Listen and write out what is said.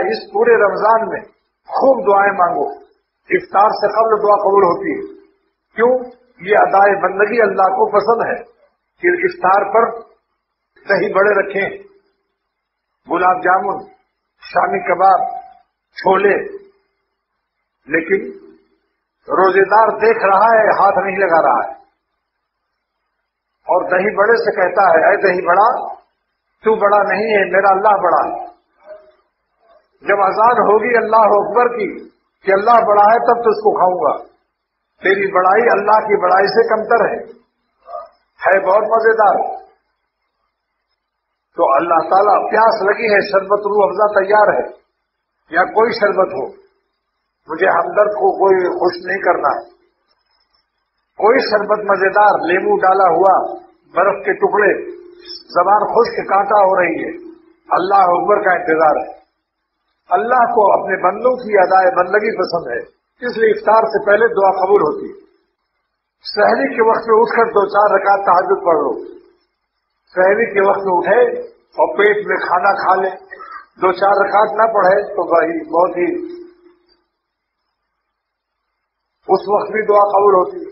اس پورے رمضان میں خوب دعائیں مانگو. افطار سے قبل دعا قبول ہوتی ہے. کیوں؟ یہ ادائے بندگی اللہ کو پسند ہے کہ افطار پر دہی بڑے رکھیں، گلاب جامن، شامی کباب، چھولے. لیکن روزے دار دیکھ رہا ہے، ہاتھ نہیں لگا رہا ہے، اور دہی بڑے سے کہتا ہے اے دہی بڑا تو بڑا نہیں ہے، میرا اللہ بڑا ہے. جب اذان ہوگی اللہ اکبر کی کہ اللہ بڑا ہے تب تو اس کو کھاؤں گا. تیری بڑائی اللہ کی بڑائی سے کمتر ہے بہت مزیدار. تو اللہ تعالیٰ پیاس لگی ہے، شربت روح افزا تیار ہے، یا کوئی شربت ہو، مجھے ہمدرد کو کوئی خوش نہیں کرنا. کوئی شربت مزیدار، لیمو ڈالا ہوا، برف کے ٹکڑے، زبان خشک کانٹا ہو رہی ہے، اللہ اکبر کا انتظار ہے. اللہ کو اپنے بندوں کی ادائے بندگی پسند ہے، اس لیے افطار سے پہلے دعا قبول ہوتی ہے. سحری کے وقت میں اٹھ کر 2-4 رکعت تہجد پڑھ لو. سحری کے وقت میں اٹھے اور پیٹ میں کھانا کھا لے، 2-4 رکعت نہ پڑھے تو بہت ہی اس وقت بھی دعا قبول ہوتی ہے.